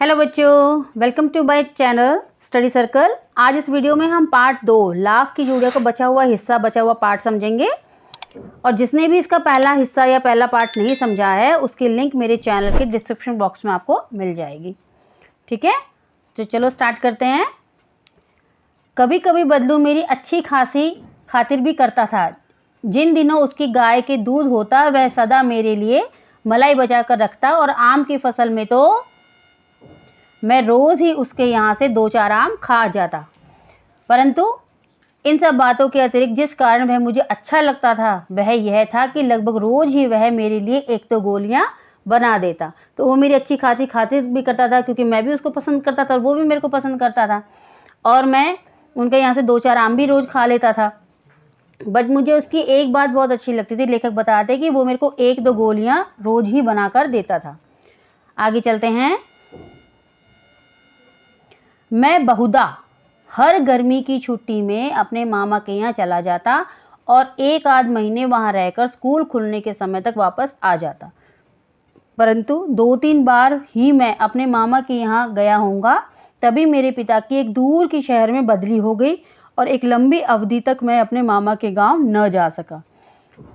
Hello बच्चों, welcome to my channel study circle. आज इस वीडियो में हम पार्ट 2 लाख की चूड़ियों का बचा हुआ पार्ट समझेंगे। और जिसने भी इसका पहला हिस्सा या पहला पार्ट नहीं समझा है उसकी लिंक मेरे चैनल के डिस्क्रिप्शन बॉक्स में आपको मिल जाएगी। ठीक है, तो चलो स्टार्ट करते हैं। कभी कभी बदलू मेरी अच्छी खासी खातिर भी करता था। जिन दिनों उसकी गाय के दूध होता वह सदा मेरे लिए मलाई बचा कर रखता, और आम की फसल में तो मैं रोज ही उसके यहाँ से 2-4 आम खा जाता। परंतु इन सब बातों के अतिरिक्त जिस कारण वह मुझे अच्छा लगता था वह यह था कि लगभग रोज ही वह मेरे लिए 1-2 गोलियां बना देता। तो वो मेरी अच्छी खासी खातिर भी करता था क्योंकि मैं भी उसको पसंद करता था और वो भी मेरे को पसंद करता था, और मैं उनके यहाँ से 2-4 आम भी रोज खा लेता था। बट मुझे उसकी एक बात बहुत अच्छी लगती थी। लेखक बताते कि वो मेरे को 1-2 गोलियां रोज ही बनाकर देता था। आगे चलते हैं। मैं बहुधा हर गर्मी की छुट्टी में अपने मामा के यहाँ चला जाता और 1-आध महीने वहां रहकर स्कूल खुलने के समय तक वापस आ जाता। परंतु 2-3 बार ही मैं अपने मामा के यहाँ गया होऊंगा, तभी मेरे पिता की एक दूर की शहर में बदली हो गई और एक लंबी अवधि तक मैं अपने मामा के गांव न जा सका।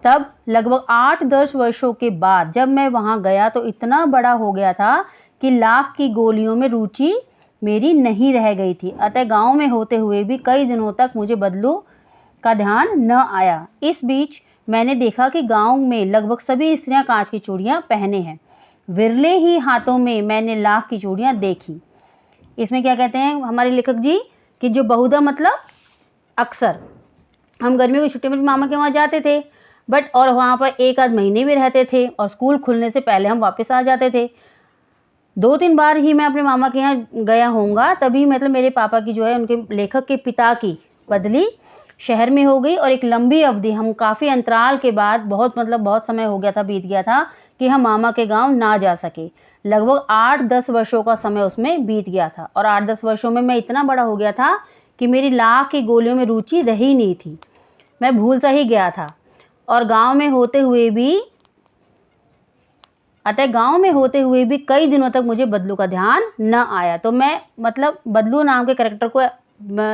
तब लगभग 8-10 वर्षों के बाद जब मैं वहां गया तो इतना बड़ा हो गया था कि लाख की गोलियों में रुचि मेरी नहीं रह गई थी। अतः गांव में होते हुए भी कई दिनों तक मुझे बदलू का ध्यान न आया। इस बीच मैंने देखा कि गांव में लगभग सभी स्त्रियां कांच की चूड़ियां पहने हैं। विरले ही हाथों में मैंने लाख की चूड़ियां देखी। इसमें क्या कहते हैं हमारे लेखक जी कि जो बहुधा मतलब अक्सर हम गर्मियों की छुट्टी में मामा के वहां जाते थे, बट और वहां पर 1-आध महीने भी रहते थे और स्कूल खुलने से पहले हम वापस आ जाते थे। 2-3 बार ही मैं अपने मामा के यहाँ गया होऊंगा, तभी मतलब मेरे पापा की जो है उनके लेखक के पिता की बदली शहर में हो गई और एक लंबी अवधि हम काफ़ी अंतराल के बाद बहुत समय हो गया था, बीत गया था कि हम मामा के गांव ना जा सके। लगभग 8-10 वर्षों का समय उसमें बीत गया था और 8-10 वर्षों में मैं इतना बड़ा हो गया था कि मेरी लाख की गोलियों में रुचि रही नहीं थी। मैं भूल सा ही गया था। और गाँव में होते हुए भी कई दिनों तक मुझे बदलू का ध्यान न आया। तो मैं मतलब बदलू नाम के कैरेक्टर को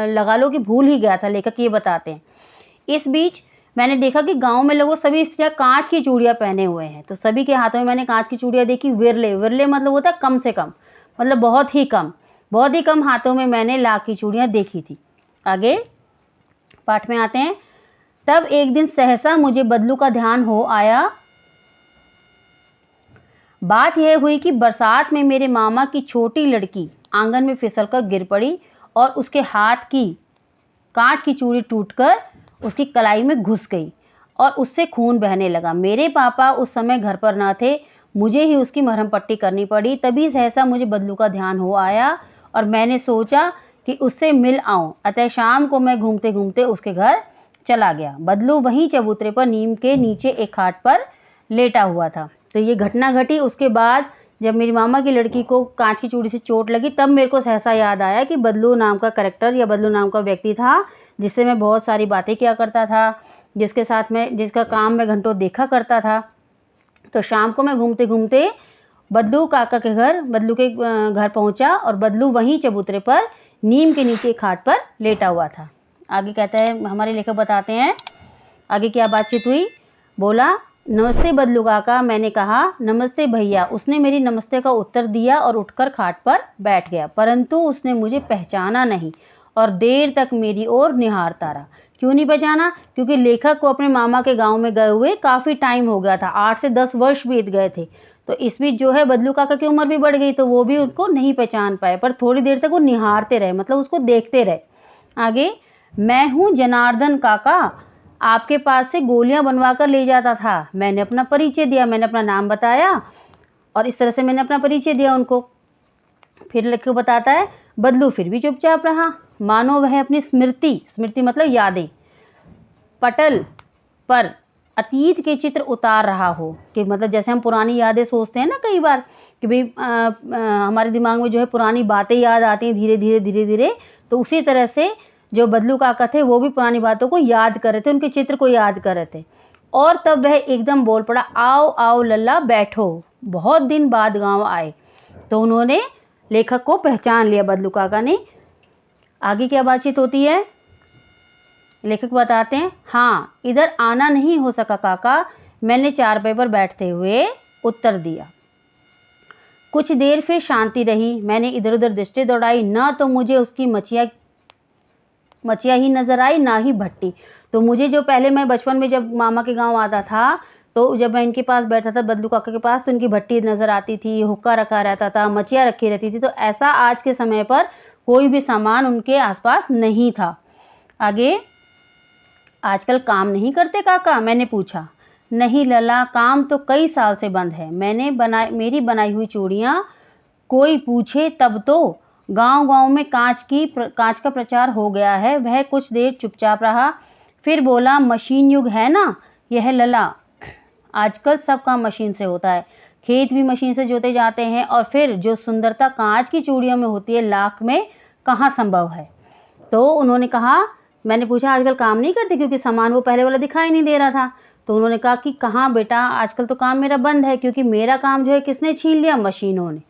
लगा लो कि भूल ही गया था, लेखक ये बताते हैं। इस बीच मैंने देखा कि गांव में लोगों सभी स्त्रियां कांच की चूड़ियां पहने हुए हैं, तो सभी के हाथों में मैंने कांच की चूड़ियां देखी। विरले मतलब होता है कम से कम, मतलब बहुत ही कम हाथों में मैंने लाख की चूड़ियां देखी थी। आगे पाठ में आते हैं। तब एक दिन सहसा मुझे बदलू का ध्यान हो आया। बात यह हुई कि बरसात में मेरे मामा की छोटी लड़की आंगन में फिसलकर गिर पड़ी और उसके हाथ की कांच की चूड़ी टूटकर उसकी कलाई में घुस गई और उससे खून बहने लगा। मेरे पापा उस समय घर पर न थे, मुझे ही उसकी मरहम पट्टी करनी पड़ी। तभी सहसा मुझे बदलू का ध्यान हो आया और मैंने सोचा कि उससे मिल आऊं। अतः शाम को मैं घूमते घूमते उसके घर चला गया। बदलू वहीं चबूतरे पर नीम के नीचे एक खाट पर लेटा हुआ था। तो ये घटना घटी उसके बाद जब मेरी मामा की लड़की को कांच की चूड़ी से चोट लगी, तब मेरे को सहसा याद आया कि बदलू नाम का कैरेक्टर या बदलू नाम का व्यक्ति था जिससे मैं बहुत सारी बातें किया करता था, जिसका काम मैं घंटों देखा करता था। तो शाम को मैं घूमते घूमते बदलू के घर पहुंचा और बदलू वहीं चबूतरे पर नीम के नीचे खाट पर लेटा हुआ था। आगे कहता है हमारे लेखक बताते हैं आगे क्या बातचीत हुई। बोला, नमस्ते बदलू काका। मैंने कहा, नमस्ते भैया। उसने मेरी नमस्ते का उत्तर दिया और उठकर खाट पर बैठ गया, परंतु उसने मुझे पहचाना नहीं और देर तक मेरी ओर निहारता रहा। क्यों नहीं पहचाना? क्योंकि लेखक को अपने मामा के गांव में गए हुए काफ़ी टाइम हो गया था, 8 से 10 वर्ष बीत गए थे। तो इस बीच जो है बदलू काका की उम्र भी बढ़ गई, तो वो भी उनको नहीं पहचान पाए, पर थोड़ी देर तक वो निहारते रहे, मतलब उसको देखते रहे। आगे, मैं हूँ जनार्दन काका, आपके पास से गोलियां बनवा कर ले जाता था। मैंने अपना परिचय दिया, मैंने अपना नाम बताया और इस तरह से मैंने अपना परिचय दिया उनको। फिर लेखक बताता है बदलू फिर भी चुपचाप रहा, मानो वह अपनी स्मृति मतलब यादें पटल पर अतीत के चित्र उतार रहा हो। कि मतलब जैसे हम पुरानी यादें सोचते हैं ना कई बार कि भाई हमारे दिमाग में जो है पुरानी बातें याद आती हैं धीरे धीरे, तो उसी तरह से जो बदलू काका थे वो भी पुरानी बातों को याद कर रहे थे, उनके चित्र को याद कर रहे थे। और तब वह एकदम बोल पड़ा, आओ आओ लल्ला बैठो, बहुत दिन बाद गांव आए। तो उन्होंने लेखक को पहचान लिया बदलू काका ने। आगे क्या बातचीत होती है, लेखक बताते हैं, हाँ इधर आना नहीं हो सका काका, मैंने चारपाई पर बैठते हुए उत्तर दिया। कुछ देर फिर शांति रही, मैंने इधर उधर दृष्टि दौड़ाई, ना तो मुझे उसकी मचिया ही नजर आई ना ही भट्टी। तो मुझे जो पहले मैं बचपन में जब मामा के गांव आता था तो जब मैं इनके पास बैठा था बदलू काका के पास तो उनकी भट्टी नजर आती थी, हुक्का रखा रहता था, मचिया रखी रहती थी। तो ऐसा आज के समय पर कोई भी सामान उनके आसपास नहीं था। आगे, आजकल काम नहीं करते काका, मैंने पूछा। नहीं लला, काम तो कई साल से बंद है। मेरी बनाई हुई चूड़ियां कोई पूछे तब तो। गांव गांव में कांच का प्रचार हो गया है। वह कुछ देर चुपचाप रहा, फिर बोला, मशीन युग है ना यह लला, आजकल सब काम मशीन से होता है, खेत भी मशीन से जोते जाते हैं, और फिर जो सुंदरता कांच की चूड़ियों में होती है लाख में कहाँ संभव है। तो उन्होंने कहा, मैंने पूछा आजकल काम नहीं करते, क्योंकि सामान वो पहले वाला दिखाई नहीं दे रहा था। तो उन्होंने कहा कि कहाँ बेटा, आजकल तो काम मेरा बंद है, क्योंकि मेरा काम जो है किसने छीन लिया, मशीनों ने।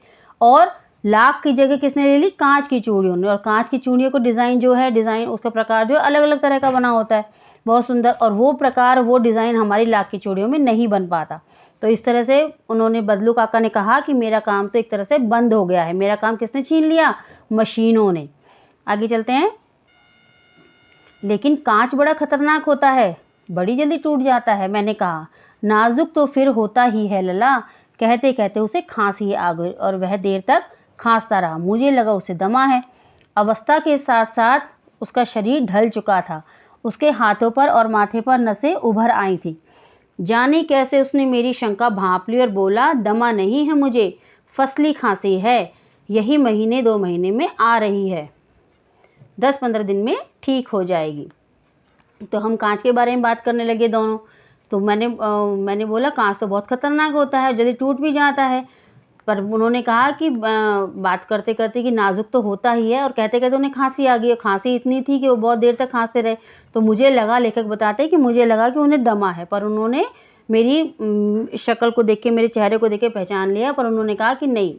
और लाख की जगह किसने ले ली, कांच की चूड़ियों ने। और कांच की चूड़ियों को डिजाइन जो है, डिजाइन उसका प्रकार जो है अलग अलग तरह का बना होता है, बहुत सुंदर, और वो प्रकार वो डिजाइन हमारी लाख की चूड़ियों में नहीं बन पाता। तो इस तरह से उन्होंने, बदलू काका ने कहा कि मेरा काम तो एक तरह से बंद हो गया है, मेरा काम किसने छीन लिया, मशीनों ने। आगे चलते हैं। लेकिन कांच बड़ा खतरनाक होता है, बड़ी जल्दी टूट जाता है, मैंने कहा। नाजुक तो फिर होता ही है लला। कहते कहते उसे खांसी आ गई और वह देर तक खांसता रहा। मुझे लगा उसे दमा है। अवस्था के साथ साथ उसका शरीर ढल चुका था। उसके हाथों पर और माथे पर नसें उभर आई थी। जाने कैसे उसने मेरी शंका भांप ली और बोला, दमा नहीं है मुझे, फसली खांसी है, यही महीने 2 महीने में आ रही है, 10-15 दिन में ठीक हो जाएगी। तो हम कांच के बारे में बात करने लगे दोनों। तो मैंने बोला, कांच तो बहुत खतरनाक होता है, जल्दी टूट भी जाता है। पर उन्होंने कहा कि बात करते करते कि नाजुक तो होता ही है, और कहते कहते उन्हें खांसी आ गई, और खांसी इतनी थी कि वो बहुत देर तक खांसते रहे। तो मुझे लगा, लेखक बताते कि मुझे लगा कि उन्हें दमा है, पर उन्होंने मेरी शक्ल को देख के, मेरे चेहरे को देख के पहचान लिया। पर उन्होंने कहा कि नहीं,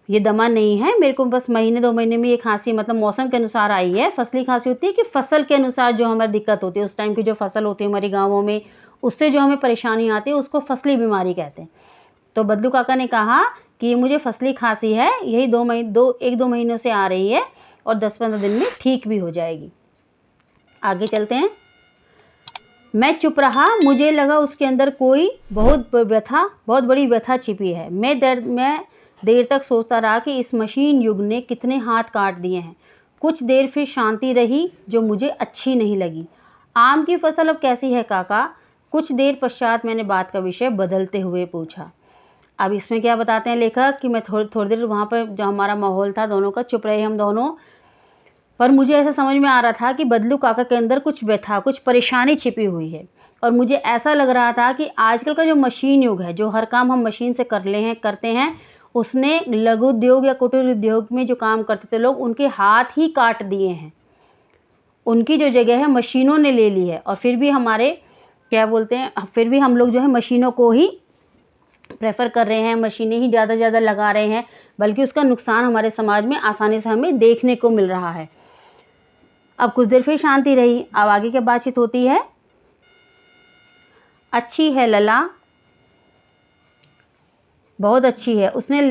ये दमा नहीं है, मेरे को बस महीने 2 महीने में ये खांसी मतलब मौसम के अनुसार आई है। फसली खांसी होती है कि फसल के अनुसार जो हमारी दिक्कत होती है, उस टाइम की जो फसल होती है हमारे गाँवों में, उससे जो हमें परेशानी आती है उसको फसली बीमारी कहते हैं। तो बदलू काका ने कहा कि ये मुझे फसली खांसी है, यही 1-2 महीनों से आ रही है, और 10-15 दिन में ठीक भी हो जाएगी। आगे चलते हैं। मैं चुप रहा, मुझे लगा उसके अंदर कोई बहुत बड़ी व्यथा छिपी है। मैं देर तक सोचता रहा कि इस मशीन युग ने कितने हाथ काट दिए हैं। कुछ देर फिर शांति रही जो मुझे अच्छी नहीं लगी। आम की फसल अब कैसी है काका? कुछ देर पश्चात मैंने बात का विषय बदलते हुए पूछा। अब इसमें क्या बताते हैं लेखक कि मैं थोड़ी देर वहाँ पर जो हमारा माहौल था दोनों का, चुप रहे हम दोनों, पर मुझे ऐसा समझ में आ रहा था कि बदलू काका के अंदर कुछ व्यथा, कुछ परेशानी छिपी हुई है। और मुझे ऐसा लग रहा था कि आजकल का जो मशीन युग है, जो हर काम हम मशीन से करते हैं, उसने लघु उद्योग या कुटीर उद्योग में जो काम करते थे लोग, उनके हाथ ही काट दिए हैं। उनकी जो जगह है मशीनों ने ले ली है। और फिर भी हमारे क्या बोलते हैं, फिर भी हम लोग जो है मशीनों को ही प्रेफर कर रहे हैं, मशीनें ही ज़्यादा से ज़्यादा लगा रहे हैं, बल्कि उसका नुकसान हमारे समाज में आसानी से हमें देखने को मिल रहा है। अब कुछ देर फिर शांति रही। अब आगे क्या बातचीत होती है। अच्छी है लला, बहुत अच्छी है, उसने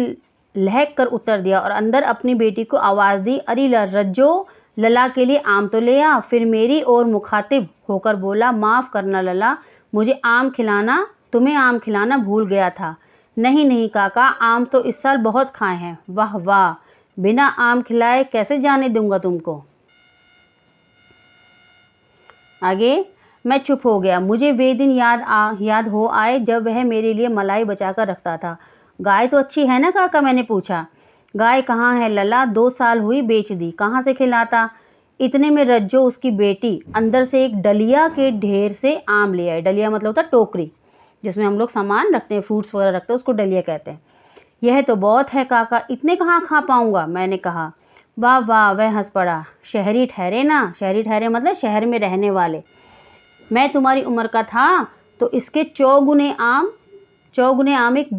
लहक कर उत्तर दिया और अंदर अपनी बेटी को आवाज़ दी, अरे रज्जो, लला के लिए आम तो ले आ। फिर मेरी ओर मुखातिब होकर बोला, माफ़ करना लला, मुझे तुम्हें आम खिलाना भूल गया था। नहीं नहीं काका, आम तो इस साल बहुत खाए हैं। वाह वाह, बिना आम खिलाए कैसे जाने दूंगा तुमको। आगे, मैं चुप हो गया। मुझे वे दिन याद हो आए जब वह मेरे लिए मलाई बचा कर रखता था। गाय तो अच्छी है ना काका, मैंने पूछा। गाय कहाँ है लला, 2 साल हुई बेच दी, कहाँ से खिलाता। इतने में रज्जो, उसकी बेटी, अंदर से एक डलिया के ढेर से आम ले आई। डलिया मतलब होता टोकरी जिसमें हम लोग सामान रखते हैं, फ्रूट्स वगैरह रखते हैं, उसको डलिया कहते हैं। यह तो बहुत है काका, इतने कहाँ खा पाऊंगा, मैंने कहा। वाह वाह, वह हंस पड़ा। शहरी ठहरे ना, शहरी ठहरे मतलब शहर में रहने वाले। मैं तुम्हारी उम्र का था तो इसके 4 गुने आम एक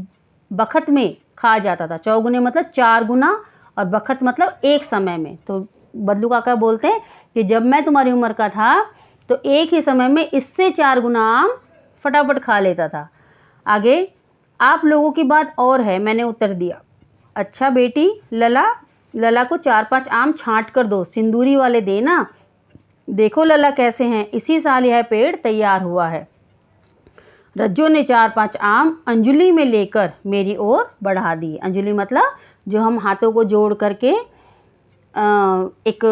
बखत में खा जाता था। 4 गुने मतलब 4 गुना, और बखत मतलब एक समय में। तो बदलू काका बोलते हैं कि जब मैं तुम्हारी उम्र का था तो एक ही समय में इससे 4 गुना आम फटाफट खा लेता था। आगे, आप लोगों की बात और है, मैंने उत्तर दिया। अच्छा बेटी, लला को 4-5 आम छांट कर दो, सिंदूरी वाले देना। देखो लला कैसे हैं, इसी साल यह पेड़ तैयार हुआ है। रज्जो ने 4-5 आम अंजलि में लेकर मेरी ओर बढ़ा दिए। अंजलि मतलब जो हम हाथों को जोड़ करके एक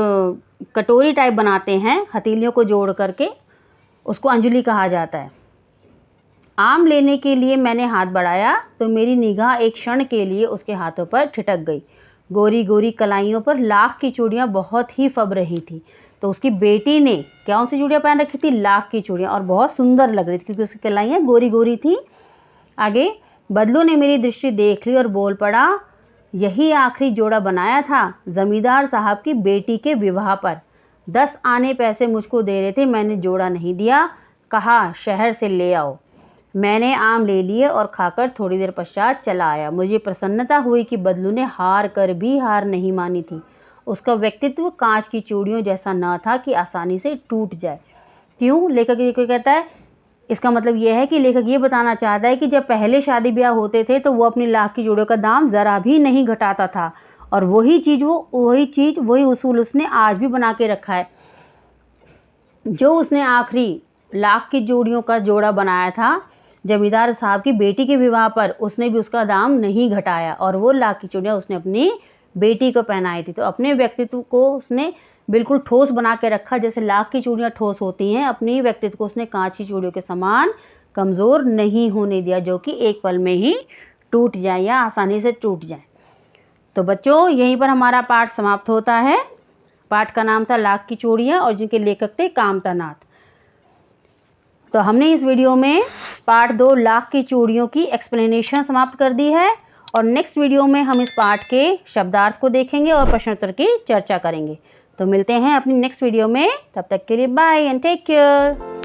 कटोरी टाइप बनाते हैं, हथेलियों को जोड़ करके, उसको अंजलि कहा जाता है। आम लेने के लिए मैंने हाथ बढ़ाया तो मेरी निगाह एक क्षण के लिए उसके हाथों पर ठिठक गई। गोरी गोरी कलाइयों पर लाख की चूड़ियां बहुत ही फब रही थी। तो उसकी बेटी ने कौन सी चूड़ियां पहन रखी थी? लाख की चूड़ियां, और बहुत सुंदर लग रही थी क्योंकि उसकी कलाइयां गोरी गोरी थी। आगे, बदलू ने मेरी दृष्टि देख ली और बोल पड़ा, यही आखिरी जोड़ा बनाया था जमींदार साहब की बेटी के विवाह पर। 10 आने पैसे मुझको दे रहे थे, मैंने जोड़ा नहीं दिया, कहा शहर से ले आओ। मैंने आम ले लिए और खाकर थोड़ी देर पश्चात चला आया। मुझे प्रसन्नता हुई कि बदलू ने हार कर भी हार नहीं मानी थी। उसका व्यक्तित्व कांच की चूड़ियों जैसा न था कि आसानी से टूट जाए। क्यों? लेखक ये कहता है, इसका मतलब यह है कि लेखक ये बताना चाहता है कि जब पहले शादी ब्याह होते थे तो वो अपनी लाख की चूड़ियों का दाम जरा भी नहीं घटाता था, और वही उसूल उसने आज भी बना के रखा है। जो उसने आखिरी लाख की चूड़ियों का जोड़ा बनाया था जमींदार साहब की बेटी के विवाह पर, उसने भी उसका दाम नहीं घटाया, और वो लाख की चूड़ियां उसने अपनी बेटी को पहनाई थी। तो अपने व्यक्तित्व को उसने बिल्कुल ठोस बना के रखा, जैसे लाख की चूड़ियां ठोस होती हैं, अपनी व्यक्तित्व को उसने कांच की चूड़ियों के समान कमजोर नहीं होने दिया, जो कि एक पल में ही टूट जाए या आसानी से टूट जाए। तो बच्चों, यहीं पर हमारा पाठ समाप्त होता है। पाठ का नाम था लाख की चूड़ियां और जिनके लेखक थे कामता नाथ। तो हमने इस वीडियो में पार्ट 2 लाख की चूड़ियों की एक्सप्लेनेशन समाप्त कर दी है, और नेक्स्ट वीडियो में हम इस पाठ के शब्दार्थ को देखेंगे और प्रश्नोत्तर की चर्चा करेंगे। तो मिलते हैं अपनी नेक्स्ट वीडियो में, तब तक के लिए बाय एंड टेक केयर।